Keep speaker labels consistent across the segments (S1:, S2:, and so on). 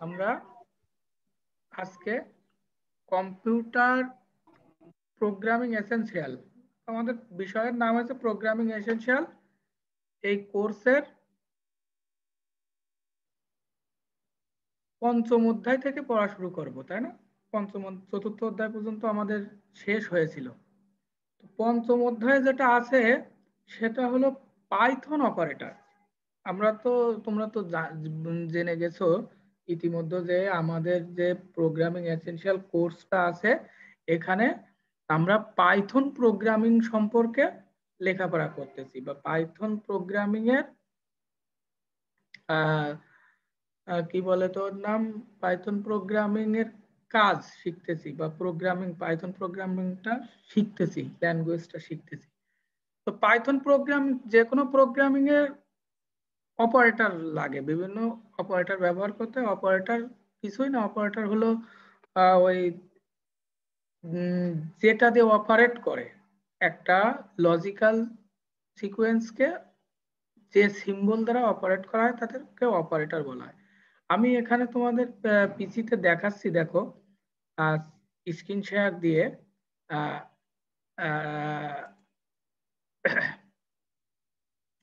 S1: আমরা আজকে computer programming essential, আমাদের বিষয়ের নাম হচ্ছে প্রোগ্রামিং এসেনশিয়াল, এই কোর্সের পঞ্চম অধ্যায় থেকে পড়া শুরু করব, তাই না? চতুর্থ অধ্যায় পর্যন্ত আমাদের শেষ হয়েছিল। পঞ্চম অধ্যায়ে যেটা আছে সেটা হলো পাইথন অপারেটর। তোমরা তো জেনে গেছো ইতিমধ্যে যে আমাদের যে প্রোগ্রামিং এসেনশিয়াল কোর্সটা আছে, এখানে আমরা পাইথন প্রোগ্রামিং সম্পর্কে লেখাপড়া করতেছি, বা পাইথন প্রোগ্রামিং এর আহ, কি বলে তোর নাম, পাইথন প্রোগ্রামিং এর কাজ শিখতেছি, বা পাইথন প্রোগ্রামিংটা শিখতেছি, ল্যাঙ্গুয়েজটা শিখতেছি। তো পাইথন প্রোগ্রাম, যে কোনো প্রোগ্রামিং এর অপারেটর লাগে, বিভিন্ন অপারেটর ব্যবহার করতে হয়। অপারেটর কিছুই না, অপারেটর হলো ওই যেটা দিয়ে অপারেট করে একটা লজিক্যাল সিকোয়েন্সকে, যে সিম্বল দ্বারা অপারেট করা হয় তাদেরকে অপারেটর বলা হয়। আমি এখানে তোমাদের পিসিতে দেখাচ্ছি, দেখো স্ক্রিন শেয়ার দিয়ে। আহ, আহ,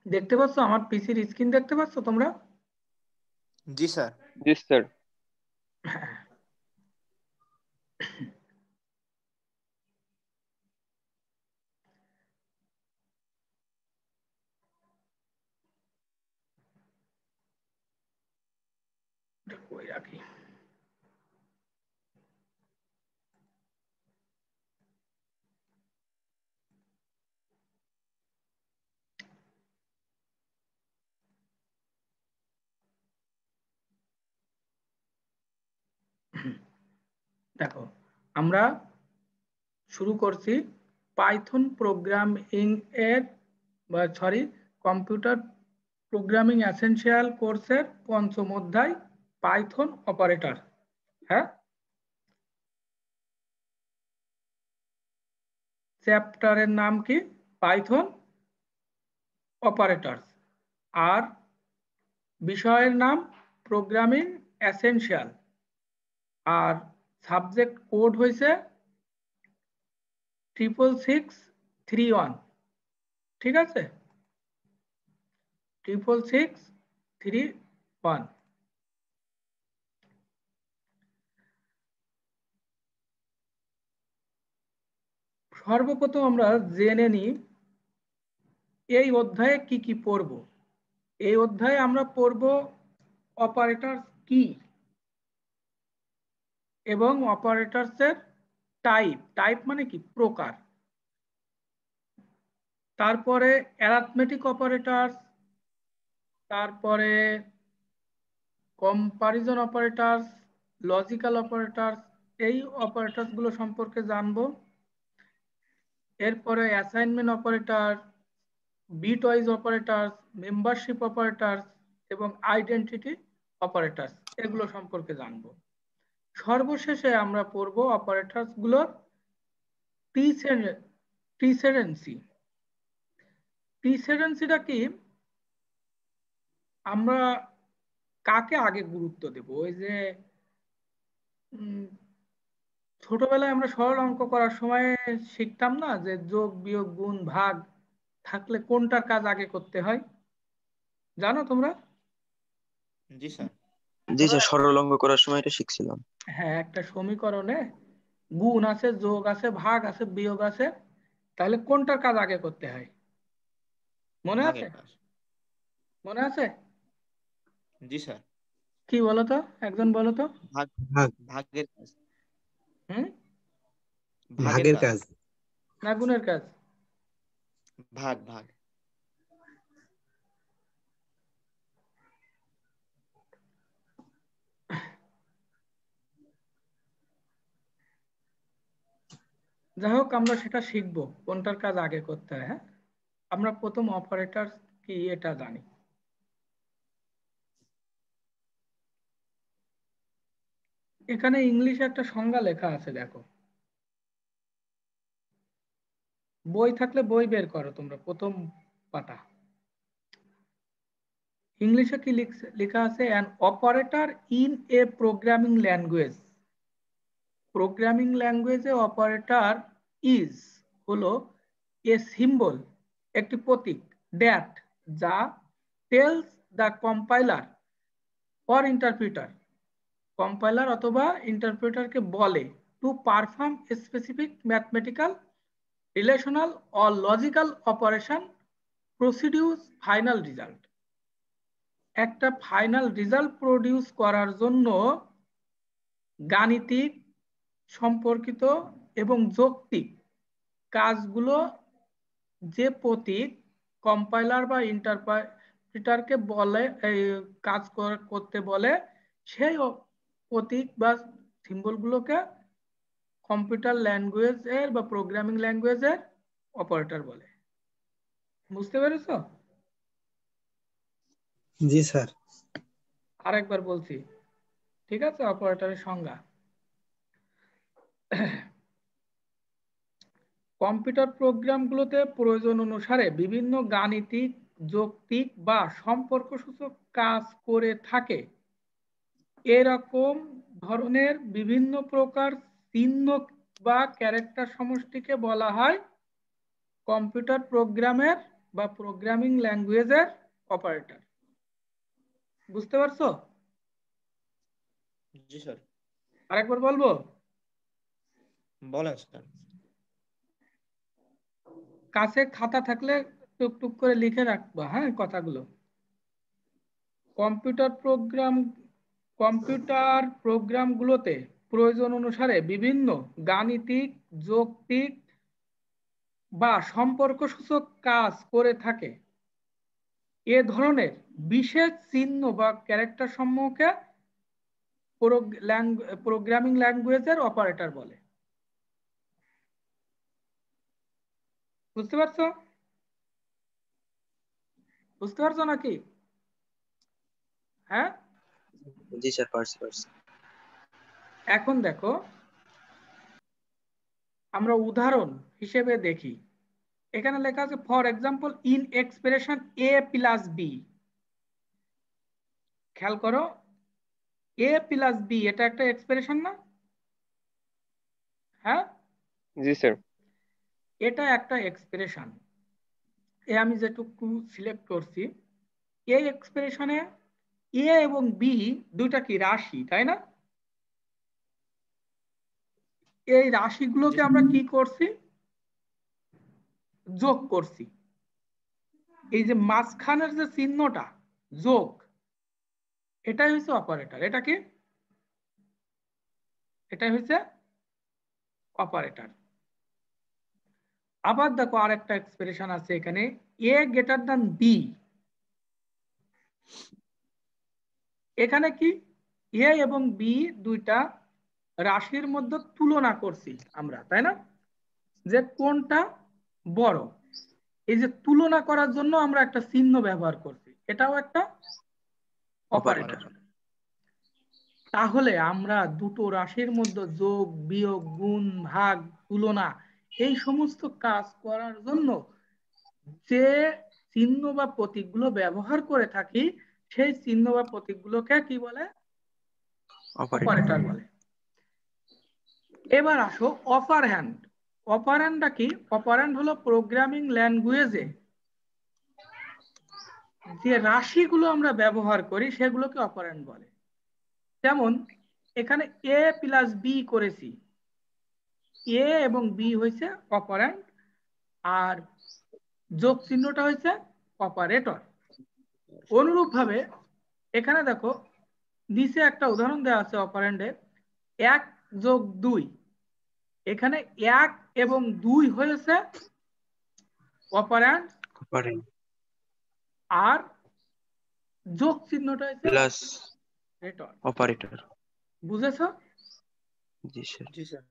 S1: দেখতে পাচ্ছ আমার পিসির স্ক্রিন? দেখতে পাচ্ছ তোমরা?
S2: জি স্যার।
S3: জি স্যার।
S1: কই রাখি? দেখো, আমরা শুরু করছি পাইথন প্রোগ্রামিং এর, বা সরি, কম্পিউটার প্রোগ্রামিং এসেনশিয়াল কোর্সের পঞ্চম অধ্যায় পাইথন অপারেটর। হ্যাঁ, চ্যাপ্টারের নাম কি? Python operator. আর বিষয়ের নাম প্রোগ্রামিং এসেনশিয়াল। আর সাবজেক্ট কোড হয়েছে 66631। ঠিক আছে, 66631। সর্বপ্রথম আমরা জেনে নিই এই অধ্যায়ে কি কি পড়ব। এই অধ্যায়ে আমরা পড়ব অপারেটর কি, এবং অপারেটরসের টাইপ। টাইপ মানে কি? প্রকার। তারপরে অ্যারিথমেটিক অপারেটরস, তারপরে কম্পারিজন অপারেটরস, লজিক্যাল অপারেটরস, এই অপারেটরস গুলো সম্পর্কে জানবো। এরপরে assignment operator, bitwise operators, membership operators এবং আইডেন্টিটি অপারেটরস, এগুলো সম্পর্কে জানবো। সর্বশেষে আমরা পড়ব অপারেটরস গুলোর প্রিসিডেন্সি। প্রিসিডেন্সিটা কি? আমরা কাকে আগে গুরুত্ব দেব? ওই যে উম, ছোটবেলায় আমরা সরল অঙ্ক করার সময় শিখতাম না যে যোগ বিয়োগ গুণ ভাগ থাকলে কোনটার কাজ আগে করতে হয়? জানো তোমরা?
S2: জি স্যার।
S4: জি
S1: ধরো
S4: স্যার, সরল অঙ্ক করার সময় এটা শিখছিলাম।
S1: হ্যাঁ, একটা সমীকরণে গুণ আছে, যোগ আছে, ভাগ আছে, বিয়োগ আছে, তাহলে কোনটার কাজ আগে করতে হয়? মনে আছে?
S2: ভাগের কাজ।
S1: মনে আছে?
S2: জি স্যার।
S1: কি বলো তো, একজন বলো তো।
S2: ভাগ।
S4: ভাগ।
S2: ভাগের কাজ।
S1: হুম?
S2: ভাগের
S4: ভাগের
S2: কাজ।
S4: কাজ।
S1: না গুণের কাজ?
S2: ভাগ ভাগ।
S1: যাই হোক, আমরা সেটা শিখবো কোনটার কাজ আগে করতে হয়। হ্যাঁ, আমরা প্রথম অপারেটর কি এটা জানি। এখানে ইংলিশে একটা সংজ্ঞা লেখা আছে, দেখো। বই থাকলে বই বের করো তোমরা, প্রথম পাতা। ইংলিশে কি লেখা আছে? An operator in a programming language. Programming ল্যাঙ্গুয়েজে অপারেটর ইজ হলো এ সিম্বল, একটি প্রতীক, দ্যাট যা tells the compiler or interpreter, compiler অথবা ইন্টারপ্রিটারকে বলে to perform specific mathematical, relational or logical operation produces final result. একটা ফাইনাল রেজাল্ট প্রডিউস করার জন্য গাণিতিক সম্পর্কিত এবং যৌক্তিক কাজগুলো যে প্রতীক কম্পাইলার বা ইন্টারপ্রিটারকে বলে কাজ করতে বলে, সেই প্রতীক বা সিম্বলগুলোকে কম্পিউটার ল্যাঙ্গুয়েজের বা প্রোগ্রামিং ল্যাঙ্গুয়েজের অপারেটর বলে। বুঝতে পেরেছ?
S3: জি স্যার।
S1: আরেকবার বলছি, ঠিক আছে? অপারেটরের সংজ্ঞা: কম্পিউটার প্রোগ্রামগুলোতে প্রয়োজন অনুসারে বিভিন্ন গাণিতিক, যৌক্তিক বা সম্পর্কসূচক কাজ করে থাকে। এরকম ধরনের বিভিন্ন প্রকার চিহ্ন বা ক্যারেক্টার সমষ্টিকে বলা হয় কম্পিউটার প্রোগ্রামের বা প্রোগ্রামিং ল্যাঙ্গুয়েজের অপারেটর। বুঝতে পারছো?
S2: জি স্যার।
S1: আরেকবার বলবো?
S2: বলেন স্যার।
S1: কাছে খাতা থাকলে টুকটুক করে লিখে রাখবা, হ্যাঁ, কথাগুলো। কম্পিউটার প্রোগ্রামগুলোতে প্রয়োজন অনুসারে বিভিন্ন গাণিতিক, যৌক্তিক বা সম্পর্কসূচক কাজ করে থাকে। এ ধরনের বিশেষ চিহ্ন বা ক্যারেক্টার সমূহকে প্রোগ্রামিং ল্যাঙ্গুয়েজের অপারেটর বলে। বুঝতে পারছো? বুঝতে পারছো নাকি? হ্যাঁ,
S4: জি স্যার, পারছি।
S1: এখন দেখো, আমরা উদাহরণ হিসেবে দেখি। এখানে লেখা আছে for example in expression A plus B. খেয়াল করো, এ প্লাস বি এটা একটা এক্সপ্রেশন না? হ্যাঁ,
S5: জি স্যার।
S1: এটা একটা এক্সপ্রেশন। আমি যেটুকু সিলেক্ট করছি, এই এক্সপ্রেশনে এ এবং বি দুইটা কি রাশি, তাই না? এই রাশিগুলোকে আমরা কি করছি? যোগ করছি। এই যে মাঝখানের যে চিহ্নটা যোগ, এটাই হচ্ছে অপারেটর। এটা কি? এটাই হচ্ছে অপারেটর। আবার দেখো, আরেকটা এক্সপ্রেশন আছে এখানে, এ গ্রেটার দ্যান বি। এখানে কি? এ এবং বি দুইটা রাশির মধ্যে তুলনা করছি আমরা, তাই না? যে কোনটা বড়। এই যে তুলনা করার জন্য আমরা একটা চিহ্ন ব্যবহার করছি, এটাও একটা অপারেটর। তাহলে আমরা দুটো রাশির মধ্যে যোগ, বিয়োগ, গুণ, ভাগ, তুলনা এই সমস্ত কাজ করার জন্য যে চিহ্ন বা প্রতীকগুলো ব্যবহার করে থাকি, সেই চিহ্ন বা প্রতীকগুলোকে কি বলে? অপারেটর বলে। এবার আসো অপারেন্ড। অপারেন্ডটা কি? অপারেন্ড হলো প্রোগ্রামিং ল্যাঙ্গুয়েজে যে রাশিগুলো আমরা ব্যবহার করি সেগুলোকে অপারেন্ড বলে। যেমন এখানে এ প্লাস বি করেছি, এ এবং বি হয়েছে অপারেন্ড, আর যোগ চিহ্নটা হয়েছে অপারেটর। অনুরূপভাবে এখানে দেখো, নিচে একটা উদাহরণ দেওয়া আছে অপারেন্ডে, 1+2। এখানে 1 এবং 2 হয়েছে অপারেন্ড, আর যোগ চিহ্নটা হয়েছে
S4: প্লাস
S1: অপারেটর। বুঝেছো?
S4: জি স্যার।
S2: জি স্যার।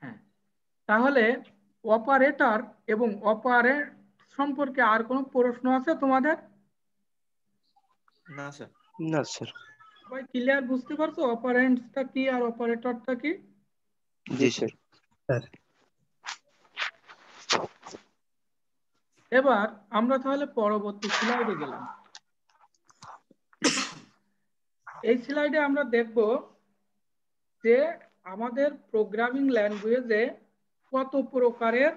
S1: হ্যাঁ, তাহলে অপারেটর এবং অপারেন্ড সম্পর্কে আর কোনো প্রশ্ন আছে তোমাদের?
S2: না স্যার।
S4: না স্যার।
S1: সবাই ক্লিয়ার? বুঝতে পারছো অপারেন্ডটা কি আর অপারেটরটা কি?
S4: জি স্যার।
S1: এবার আমরা তাহলে পরবর্তী স্লাইডে গেলাম। এই স্লাইডে আমরা দেখব যে আমাদের প্রোগ্রামিং ল্যাঙ্গুয়েজে কত প্রকারের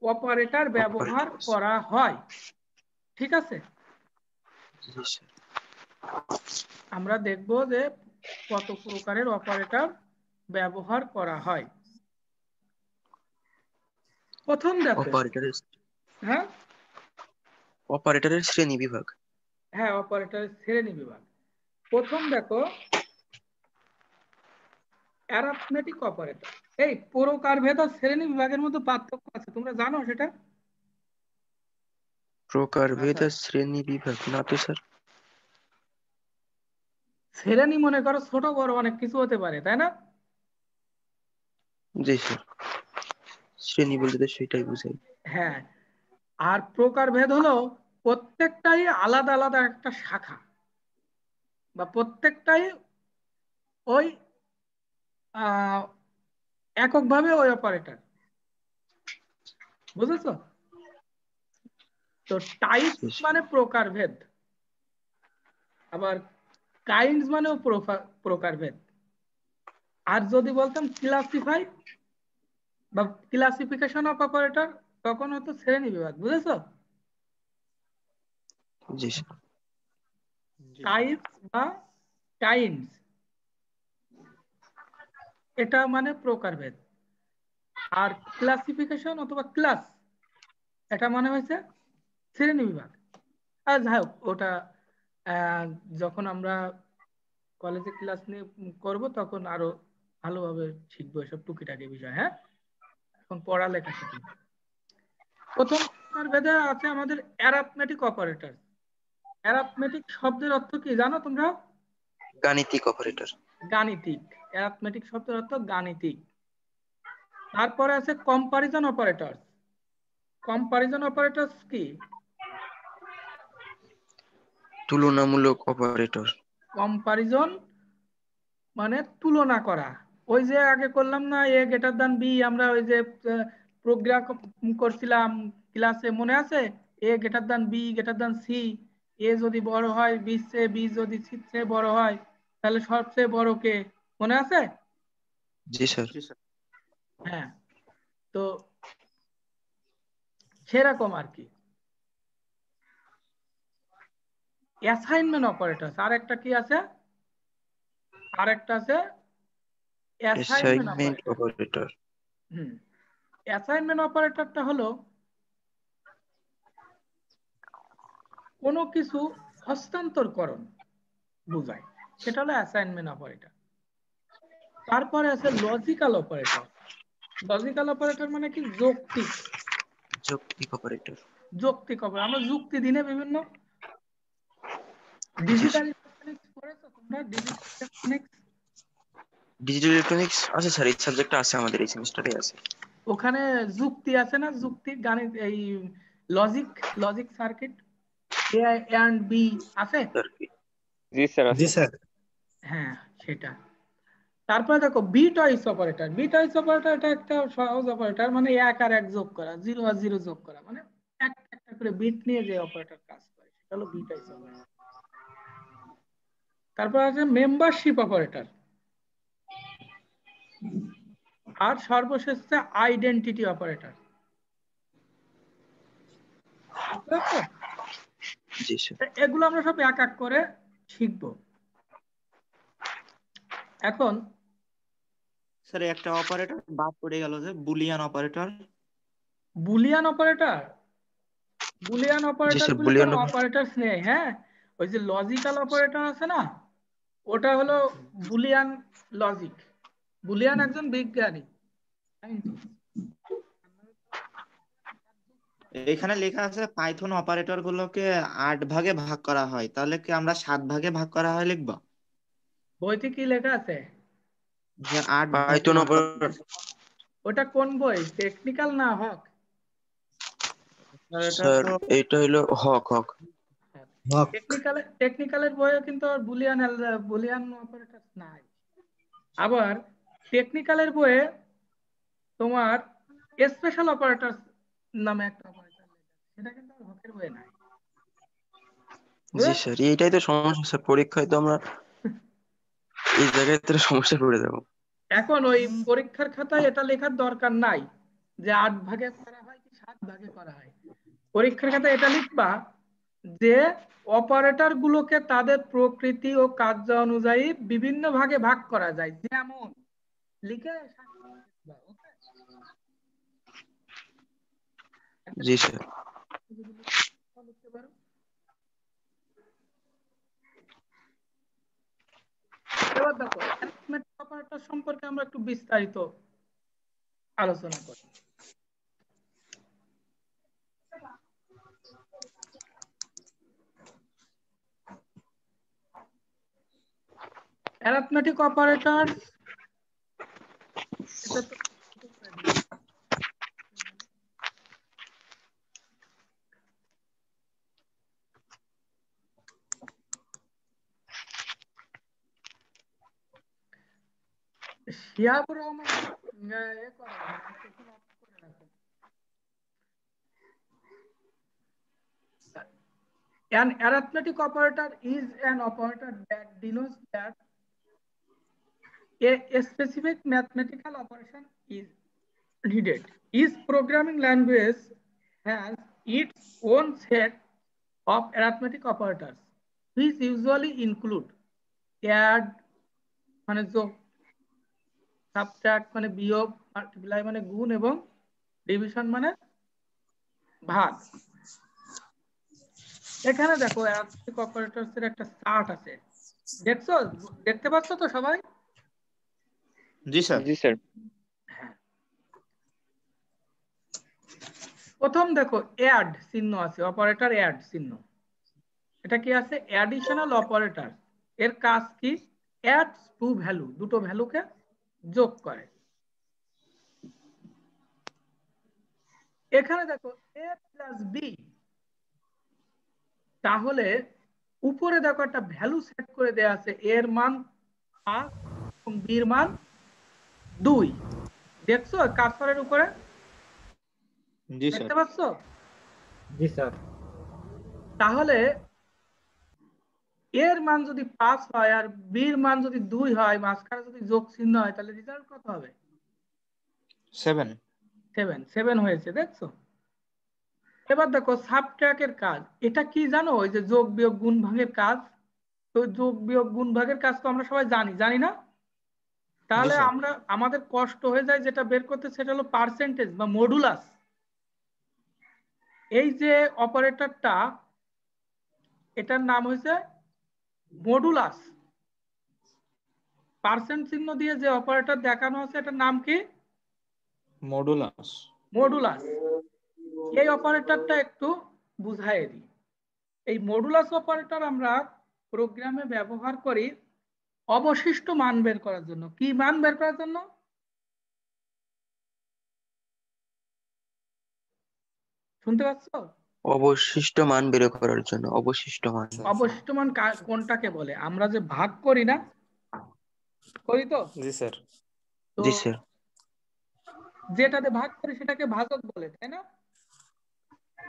S1: অপারেটর ব্যবহার
S4: Operators.
S1: করা হয়। ঠিক আছে,
S4: জি স্যার।
S1: আমরা দেখব যে কত প্রকারের অপারেটর ব্যবহার করা হয়। প্রথম দেখো,
S4: অপারেটরের
S1: হ্যাঁ
S4: অপারেটরের শ্রেণী বিভাগ।
S1: হ্যাঁ অপারেটরের শ্রেণী বিভাগ। প্রথম দেখো অ্যারিথমেটিক অপারেটর। এই প্রকারভেদ আর শ্রেণী বিভাগের মধ্যে পার্থক্য আছে, তোমরা জানো সেটা?
S4: প্রকারভেদ
S2: স্যার।
S4: আর শ্রেণী বিভাগ না তো স্যার।
S1: শ্রেণী মনে করো ছোট বড় অনেক কিছু হতে পারে, তাই না?
S4: জি স্যার, শ্রেণী বলতে তো সেটাই বুঝাই।
S1: হ্যাঁ, আর প্রকারভেদ হলো প্রত্যেকটাই আলাদা আলাদা একটা শাখা, বা প্রত্যেকটাই ওই আহ, এককভাবে ওই অপারেটর। বুঝেছো? তো টাইপ
S4: জি স্যার।
S1: মানে প্রকারভেদ, আবার কাইন্ডস মানেও প্রকারভেদ। আর যদি বলতাম ক্লাসিফাই বা ক্লাসিফিকেশন অফ অপারেটর, তখন হতো শ্রেণী বিভাগ। বুঝেছো?
S4: জি স্যার।
S2: জি স্যার।
S1: টাইপ বা কাইন্ডস, এটা মানে প্রকারভেদ। আর ক্লাসিফিকেশন অথবা ক্লাস, এটা মানে হয়েছে শ্রেণী বিভাগ। আর যাই হোক, ওটা আহ, যখন আমরা কলেজে ক্লাস নিয়ে করব তখন আরো ভালোভাবে শিখবো এসব টুকিটাকি বিষয়। হ্যাঁ, এখন পড়ালেখা শিখি। প্রথম প্রকারভেদে আছে আমাদের অ্যারিথমেটিক অপারেটর। অ্যারিথমেটিক শব্দের অর্থ কি জানো তোমরা?
S4: গাণিতিক অপারেটর।
S1: গাণিতিক। অ্যারিথমেটিক শব্দের অর্থ গাণিতিক। তারপরে আছে কম্পারিজন অপারেটর। কম্পারিজন অপারেটরস কি?
S4: তুলনামূলক অপারেটর।
S1: কম্পারিজন মানে তুলনা করা। ওই যে আগে করলাম না এ গ্রেটার দ্যান বি, আমরা ওই যে প্রোগ্রাম করছিলাম ক্লাসে, মনে আছে? A greater than B greater than C, A যদি বড় হয় বি চেয়ে, বি যদি সি চেয়ে বড় হয়, তাহলে সবচেয়ে বড় কে? মনে আছে?
S4: জি স্যার।
S2: জি স্যার।
S1: হ্যাঁ, তো সেরকম আর কি। অ্যাসাইনমেন্ট অপারেটর আর একটা কি আছে? আর একটা আছে অ্যাসাইনমেন্ট
S4: অ্যাসাইনমেন্ট
S1: অপারেটর।
S4: অপারেটর।
S1: হুম, অ্যাসাইনমেন্ট অপারেটরটা হলো কোনো কিছু হস্তান্তরকরণ বোঝায়, সেটা হলো অ্যাসাইনমেন্ট অপারেটর। তারপরে আছে লজিক্যাল অপারেটর। লজিক্যাল অপারেটর মানে কি? যৌক্তিক।
S4: যৌক্তিক অপারেটর।
S1: যৌক্তিক অপারেটর, আমরা যুক্তি দিনে বিভিন্ন
S4: জি
S1: ডিজিটাল
S4: স্যার।
S1: ইলেকট্রনিক্স পড়েছো তোমরা? ডিজিটাল ইলেকট্রনিক্স,
S4: ডিজিটাল ইলেকট্রনিক্স আছে স্যার, এই সাবজেক্টটা আছে আমাদের এই সেমিস্টারে আছে।
S1: ওখানে যুক্তি আছে না? যুক্তি গাণিত, এই logic, logic circuit, A and B আছে।
S4: স্যার কি?
S3: জি স্যার
S5: জি
S3: আছে।
S5: স্যার।
S1: হ্যাঁ, সেটা। তারপরে দেখো bitwise operator. Bitwise operator এটা একটা সহজ অপারেটর, মানে এক আর এক যোগ করা, জিরো আর জিরো যোগ করা, মানে একটা একটা করে বিট নিয়ে যে অপারেটর কাজ করে, সেটা হলো বিট ওয়াইজ অপারেটর। তারপর আছে মেম্বারশিপ অপারেটর। আর সর্বশেষ হচ্ছে আইডেন্টিটি অপারেটর। বুঝতে পারছো?
S4: জি স্যার।
S1: এগুলো আমরা সব এক এক করে শিখবো। এখন
S2: স্যার একটা অপারেটর বাদ পড়ে গেল, যে Boolean operator.
S1: Boolean operator, Boolean
S4: জি
S1: অপারেটর
S4: স্যার,
S1: গুলি
S4: বুলিয়ান।
S1: কোনো অপারেটরস নেই। হ্যাঁ, ওই যে লজিক্যাল অপারেটর আছে না, ওটা হলো বুলিয়ান লজিক। বুলিয়ান একজন বিজ্ঞানী।
S2: এখানে লেখা আছে পাইথন অপারেটর গুলোকে 8 ভাগে ভাগ করা হয়, তাহলে কি আমরা 7 ভাগে ভাগ করা হয় লিখবো?
S1: বইতে কি লেখা আছে?
S2: যে 8 ভাগে
S4: পাইথন
S2: ভাগ করা
S4: অপারেটর।
S2: হয়।
S1: ওটা কোন বই? টেকনিক্যাল না হক?
S2: স্যার এটা
S4: স্যার
S2: তো
S4: এটা হলো হক হক।
S5: হক।
S1: টেকনিক্যালের বইও কিন্তু বুলিয়ান বুলিয়ান অপারেটর নাই। আবার টেকনিক্যালের বইয়ে তোমার স্পেশাল অপারেটর নামে একটা অপারেটর লেখা আছে, সেটা কিন্তু আর হকের বইয়ে নাই।
S4: জি
S1: বুঝেছো?
S4: স্যার, এইটাই তো সমস্যা স্যার, পরীক্ষায় তো আমরা এই জায়গায় তো সমস্যা পড়ে যাবো।
S1: এখন ওই পরীক্ষার খাতায় এটা লেখার দরকার নাই যে 8 ভাগে করা হয় কি 7 ভাগে করা হয়। পরীক্ষার খাতায় এটা লিখবা যে অপারেটর গুলোকে তাদের প্রকৃতি ও কার্য অনুযায়ী বিভিন্ন ভাগে ভাগ করা যায়, যেমন লিখে
S4: জি স্যার।
S1: লিখতে পারো। এবার দেখো অ্যারিথমেটিক অপারেটর সম্পর্কে আমরা একটু বিস্তারিত আলোচনা করি। অ্যারিথমেটিক অপারেটর এটা তো শিয়াবুর রহমান এ করো, মাইক্রোফোন অফ করে রাখো। An arithmetic operator is an operator that denotes that a specific mathematical operation is needed. Each programming language has its own set of arithmetic operators, which usually include add মানে যোগ, subtract মানে বিয়োগ, multiply মানে গুণ এবং division মানে ভাগ। এখানে দেখো অ্যারিথমেটিক অপারেটরস এর একটা চার্ট আছে, দেখছো? দেখতে পাচ্ছ তো সবাই?
S2: জি স্যার।
S4: জি স্যার।
S1: প্রথম দেখো অ্যাড চিহ্ন আছে, অপারেটর অ্যাড চিহ্ন। এটা কি আছে? Additional operator. এর কাজ কি? অ্যাডস টু ভ্যালু, দুটো ভ্যালুকে যোগ করে। এখানে দেখো এ প্লাস বি, তাহলে উপরে দেখো একটা ভ্যালু সেট করে দেয়া আছে, এর মান 5 এবং বির মান 2। দেখছো কার্সরের উপরে?
S2: জি স্যার।
S1: দেখতে পাচ্ছ?
S3: জি স্যার।
S1: তাহলে এর মান যদি 5 হয় আর বির মান যদি 2 হয়, মাঝখানে যদি যোগ চিহ্ন হয়, তাহলে রেজাল্ট কত হবে?
S2: 7।
S1: 7 হয়েছে, দেখছো? এবার দেখো সাবট্রাক্টের কাজ, এটা কি জানো? ওই যে যোগ বিয়োগ গুণ ভাগের কাজ। তো যোগ বিয়োগ গুণ ভাগের কাজ তো আমরা সবাই জানি, জানি না?
S2: জি
S1: তাহলে
S2: স্যার।
S1: আমরা আমাদের কষ্ট হয়ে যায় যেটা বের করতে, সেটা হলো পার্সেন্টেজ বা মডুলাস। এই যে অপারেটরটা, এটার নাম হয়েছে মডুলাস। পার্সেন্ট চিহ্ন দিয়ে যে অপারেটর দেখানো আছে, এটার নাম কি?
S2: মডুলাস।
S1: মডুলাস। এই অপারেটরটা একটু বুঝাই দিই। এই মডুলাস অপারেটর আমরা প্রোগ্রামে ব্যবহার করি অবশিষ্ট মান বের করার জন্য। কি মান বের করার জন্য? শুনতে পাচ্ছ?
S4: অবশিষ্ট মান বের করার জন্য। অবশিষ্ট মান।
S1: অবশিষ্ট মান কোনটাকে বলে? আমরা যে ভাগ করি না, করি তো?
S2: জি স্যার।
S1: তো
S4: জি স্যার।
S1: যেটাতে ভাগ করি সেটাকে ভাজক বলে, তাই না?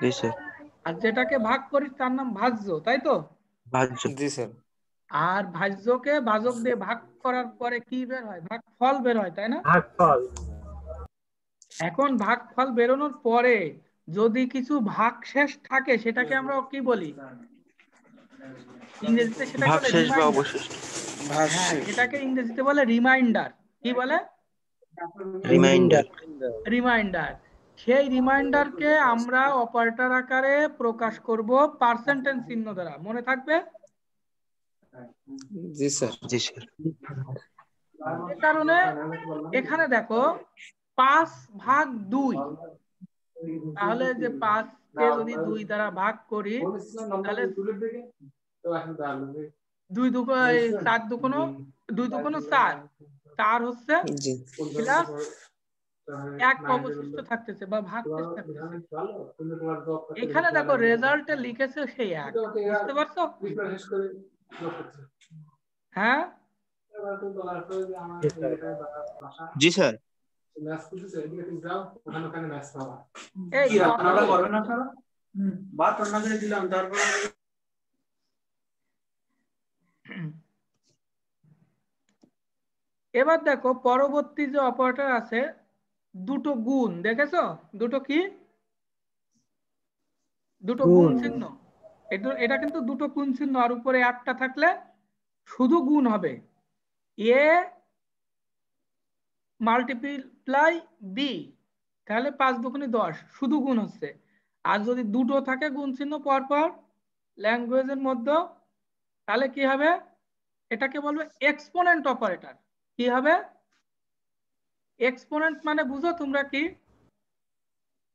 S4: জি স্যার।
S1: আর যেটাকে ভাগ করি তার নাম ভাজ্য, তাই তো?
S4: ভাজ্য।
S2: জি স্যার।
S1: আর ভাজ্যকে ভাজক দিয়ে ভাগ করার পরে কি বের হয়? ভাগফল বের হয়, তাই না?
S3: ভাগফল।
S1: এখন ভাগফল বেরোনোর পরে যদি কিছু ভাগশেষ থাকে, সেটাকে আমরা কি বলি? ইংরেজিতে সেটাকে বলে
S4: ভাগশেষ বা
S1: রিমাইন্ডার।
S4: অবশিষ্ট।
S1: হ্যাঁ, এটাকে ইংরেজিতে বলে রিমাইন্ডার। কি বলে?
S4: রিমাইন্ডার।
S1: রিমাইন্ডার। সেই রিমাইন্ডারকে আমরা অপারেটর আকারে প্রকাশ করব পার্সেন্টেজ চিহ্ন দ্বারা, মনে থাকবে?
S2: জি স্যার।
S4: জি স্যার।
S1: এ কারণে এখানে দেখো 5/2, তাহলে যে 5 কে যদি 2 দ্বারা ভাগ করি, তাহলে 2 দুগুণ 4 দুগুণ 2 দুগুণ 4, 4 হচ্ছে
S2: জি।
S1: প্লাস 1 অবশিষ্ট থাকতেছে বা ভাগশেষ থাকতেছে। এখানে দেখো রেজাল্টে লিখেছে সেই 1, বুঝতে পারছো? হ্যাঁ,
S2: জি স্যার।
S1: এই এবার দেখো পরবর্তী যে অপারেটর আছে দুটো গুণ, দেখেছো দুটো কি, দুটো গুণ
S3: গুণ।
S1: চিহ্ন। এটা কিন্তু দুটো গুণ চিহ্ন, আর উপরে একটা থাকলে শুধু গুণ হবে। এ মাল্টিপ্লাই বি, তাহলে 5 দুগুণে 10, শুধু গুণ হচ্ছে। আর যদি দুটো থাকে গুণ চিহ্ন পরপর ল্যাঙ্গুয়েজের মধ্যে, তাহলে কি হবে, এটাকে বলবে এক্সপোনেন্ট অপারেটর। কি হবে, এক্সপোনেন্ট মানে বুঝো তোমরা কি,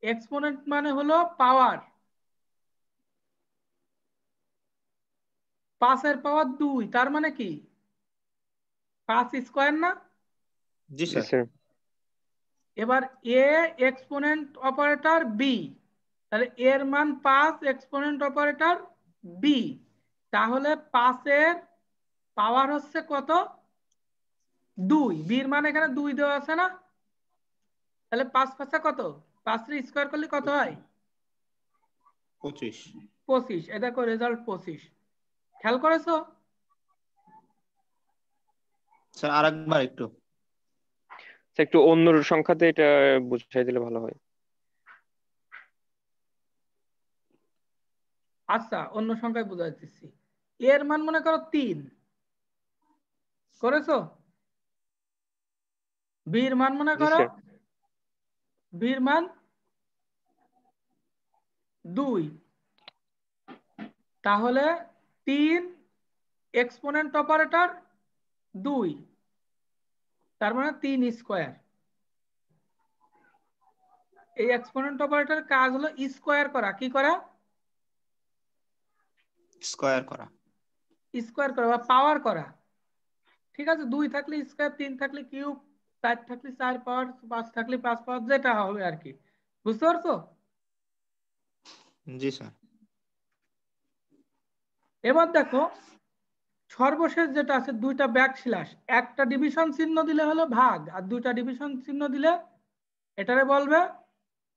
S1: এক্সপোনেন্ট মানে হলো পাওয়ার, 5 এর পাওয়ার 2, তার মানে কি 5 স্কোয়ার না।
S2: জি
S4: জি
S2: স্যার।
S4: স্যার।
S1: এবার এ এক্সপোনেন্ট অপারেটর বি, তাহলে এর মান 5 এক্সপোনেন্ট অপারেটর বি, তাহলে 5 এর পাওয়ার হচ্ছে কত, 2, বির মান এখানে 2 দেওয়া আছে না, তাহলে 5 5 কত, 5 এর স্কোয়ার করলে কত হয়,
S2: 25।
S1: 25। এ দেখো রেজাল্ট 25, খেয়াল করেছো।
S2: স্যার আরেকবার একটু।
S4: স্যার একটু অন্য সংখ্যাতে এটা বুঝাই দিলে ভালো হয়।
S1: আচ্ছা অন্য সংখ্যায় বোঝা যাচ্ছি, এর মান মনে করো 3 করেছো, বির মান মনে
S4: জি
S1: করো,
S4: স্যার।
S1: বির মান 2, তাহলে 3 এক্সপোনেন্ট অপারেটর 2, তার মানে 3 স্কোয়ার। এই এক্সপোনেন্ট অপারেটর কাজ হলো স্কোয়ার করা, কি করা,
S2: স্কয়ার করা।
S1: স্কোয়ার করা বা পাওয়ার করা। ঠিক আছে, 2 থাকলে স্কোয়ার, 3 থাকলে কিউব, 4 থাকলে 4 পাওয়ার, 5 থাকলে 5 পাওয়ার, যেটা হবে আর কি। বুঝতে পারছো।
S2: জি স্যার।
S1: এবার দেখো সর্বশেষ যেটা আছে, দুইটা ব্যাকস্ল্যাশ, একটা ডিভিশন চিহ্ন দিলে হলো ভাগ, আর দুইটা ডিভিশন চিহ্ন দিলে এটারে বলবে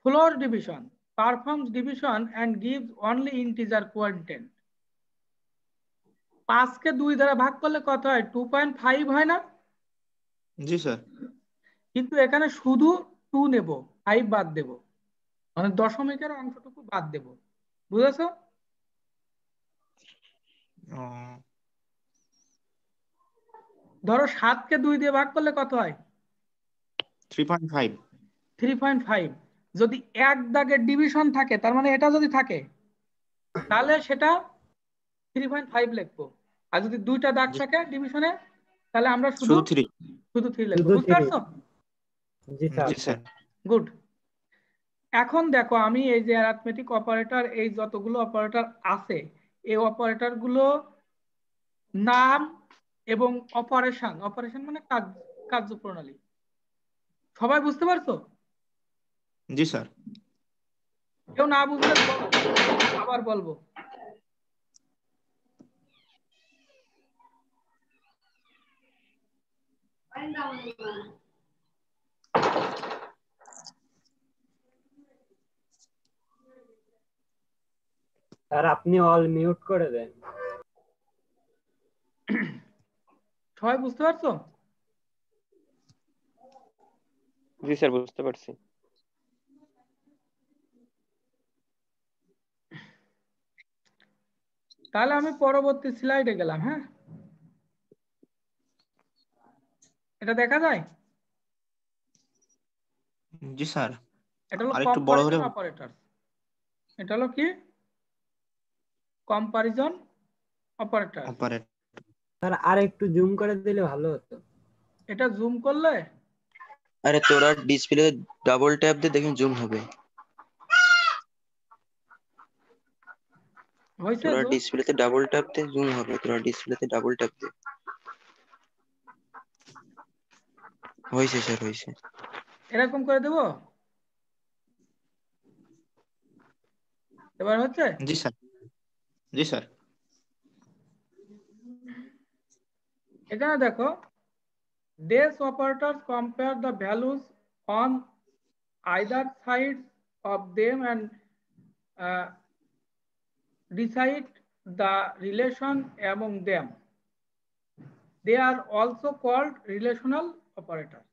S1: floor division, performs division and gives only integer quotient. 5 কে 2 দ্বারা ভাগ করলে কত হয়, 2.5 হয় না,
S2: জি স্যার।
S1: কিন্তু এখানে শুধু 2 নেব, 5 বাদ দেব, মানে দশমিকের অংশটুকু বাদ দেব। বুঝেছো।
S2: ও,
S1: ধরো 7 কে 2 দিয়ে ভাগ করলে কত হয়,
S2: 3.5।
S1: 3.5। যদি এক দাগের ডিভিশন থাকে, তার মানে এটা যদি থাকে, তাহলে সেটা 3.5 লিখবো। আর যদি দুইটা দাগ থাকে ডিভিশনে, তাহলে আমরা শুধু
S2: শুধু 3।
S1: শুধু 3 লিখবো।
S3: শুধু
S1: বুঝতে
S3: 3।
S1: পারছো।
S3: জি স্যার।
S2: জি স্যার।
S1: গুড। এখন দেখো আমি এই যে অ্যারিথমেটিক অপারেটর, এই যতগুলো অপারেটর আছে, এই অপারেটর গুলো নাম এবং অপারেশন, অপারেশন মানে কাজ, কার্যপ্রণালী, সবাই বুঝতে পারছো।
S2: জি স্যার।
S1: কেউ না বুঝলে বলো, আবার বলবো।
S3: স্যার আপনি অল মিউট করে দেন।
S1: সবাই বুঝতে পারছো।
S4: জি স্যার বুঝতে পারছি।
S1: তাহলে আমি পরবর্তী স্লাইডে গেলাম। হ্যাঁ, এটা দেখা যায়,
S2: জি স্যার।
S1: এটা হলো
S2: আর একটু বড় হলে।
S1: Comparison operator. এটা হলো কি, কম্পারিজন অপারেটর।
S2: অপারেট।
S3: স্যার আর একটু জুম করে দিলে ভালো হতো।
S1: এটা জুম করলে,
S4: আরে তোরা ডিসপ্লে ডাবল ট্যাপ দিয়ে দেখুন জুম হবে।
S1: হয়েছে
S4: তোরা
S1: জুম।
S4: ডিসপ্লেতে ডাবল ট্যাপ দিয়ে জুম হবে, তোরা ডিসপ্লেতে ডাবল ট্যাপ দিয়ে। হয়েছে স্যার, হয়েছে।
S1: এরকম করে দেবো, এবার হচ্ছে।
S2: জি স্যার। জি স্যার।
S1: এখানে দেখো, these operators compare the values on either sides of them and uh, decide the relation among them. they are also called relational operator.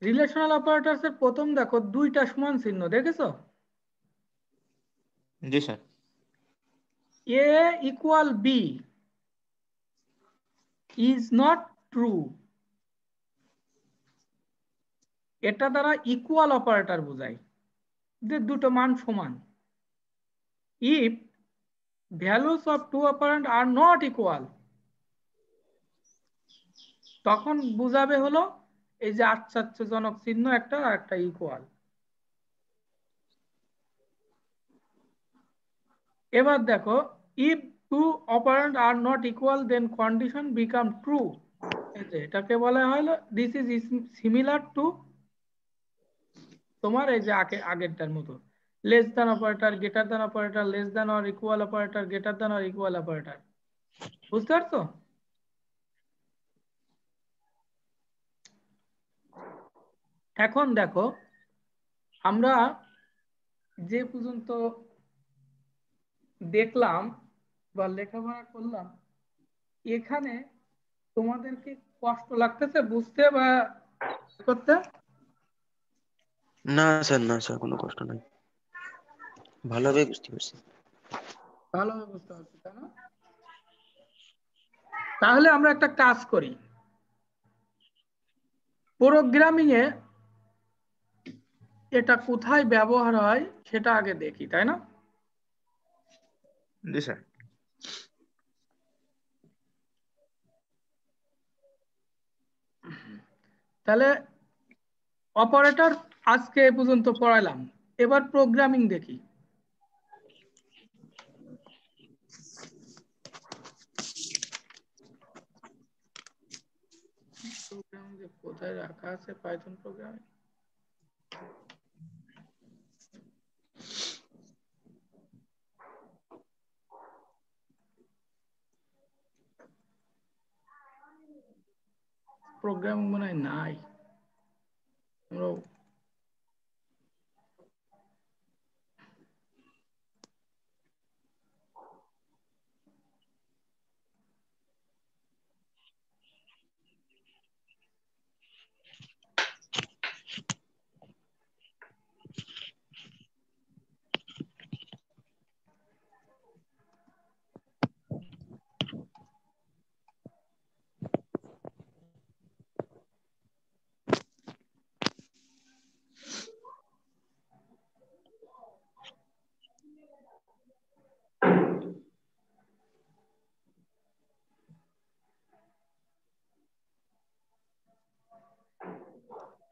S1: Relational operators এর প্রথম দেখো দুইটা সমান চিহ্ন দেখেছো?
S2: জি sir.
S1: A equal B is not true. এটা দ্বারা ইকুয়াল অপারেটর বোঝায় যে দুটো মান সমান। If values of two operand are not equal, তখন বুঝাবে হলো এই যে আশ্চর্যজনক চিহ্ন একটা আর একটা ইকুয়াল। এবার দেখো if two operand are not equal then condition become true. এটাকে বলা হলো this is similar to তোমার এই যে আগেরটার মতো less than operator, greater than operator, less than or equal operator, greater than or equal operator. বুঝতে পারছো? এখন দেখো আমরা যে পর্যন্ত দেখলাম বা লেখাপড়া করলাম, এখানে তোমাদেরকে কষ্ট লাগতেছে বুঝতে বা করতে?
S4: না স্যার, না স্যার, কোনো কষ্ট নাই, ভালোভাবে বুঝতে পারছি।
S1: ভালোভাবে বুঝতে পারছি তাই না? তাহলে আমরা একটা কাজ করি, প্রোগ্রামিং এ এটা কোথায় ব্যবহার হয় সেটা আগে দেখি, তাই না?
S2: জি স্যার।
S1: তাহলে অপারেটর আজকে এ পর্যন্ত পড়াইলাম, এবার প্রোগ্রামিং দেখি। প্রোগ্রামিং যে কোথায় রাখা আছে পাইথন প্রোগ্রামিং, প্রোগ্রামিং মনে হয় নাই।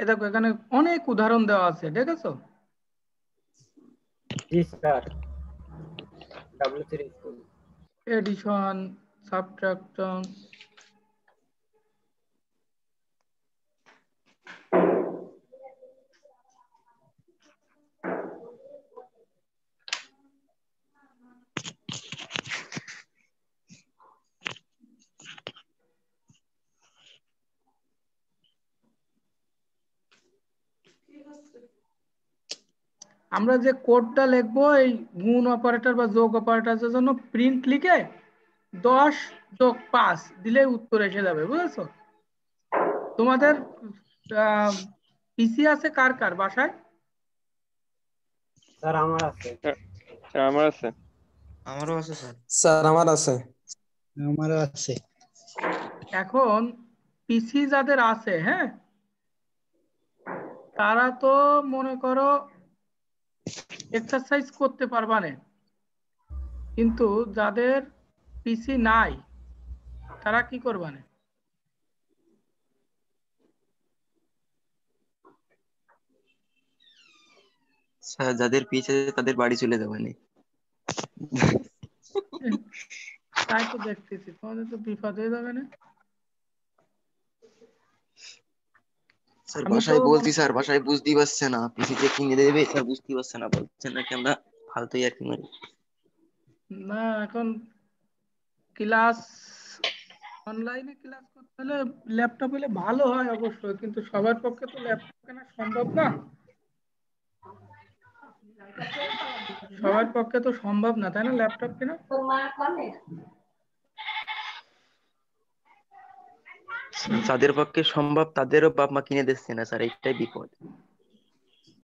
S1: দেখো এখানে অনেক উদাহরণ দেওয়া আছে, দেখেছো?
S3: জি sir, W3 school.
S1: Addition, subtraction, আমরা যে কোডটা লিখবো এই গুণ অপারেটর বা যোগ অপারেটরের জন্য প্রিন্ট লিখে 10 যোগ 5 দিলে উত্তর এসে যাবে, বুঝেছো? তোমাদের পিসি আছে কার কার বাসায়?
S3: স্যার আমার আছে।
S5: স্যার আমার আছে।
S2: আমারও আছে স্যার।
S6: স্যার আমার আছে।
S7: আমারও আছে।
S1: এখন পিসি যাদের আছে, হ্যাঁ, তারা তো মনে করো এক্সারসাইজ করতে পারবা না, কিন্তু যাদের পিসি নাই তারা কি করবা না?
S4: স্যার যাদের পিছে তাদের বাড়ি চলে যাবে না।
S1: তাই তো দেখতেছি, তোমাদের তো বিপদ হয়ে যাবে না।
S4: স্যার
S1: আমি তো
S4: বাসায় বলছি, স্যার বাসায় বুঝতেই পারছে না, পিসি যে কিনে দেবে স্যার বুঝতেই পারছে না, বলছেন নাকি আমরা ফালতুই আর কি মারি।
S1: না, এখন ক্লাস অনলাইনে ক্লাস করতে হলে ল্যাপটপ হলে ভালো হয় অবশ্যই, কিন্তু সবার পক্ষে তো ল্যাপটপ কেনা সম্ভব না। সবার পক্ষে তো সম্ভব না, তাই না, ল্যাপটপ কেনা।
S4: যাদের পক্ষে সম্ভব তাদেরও বাপ মা কিনে দিচ্ছে না স্যার, এইটাই বিপদ।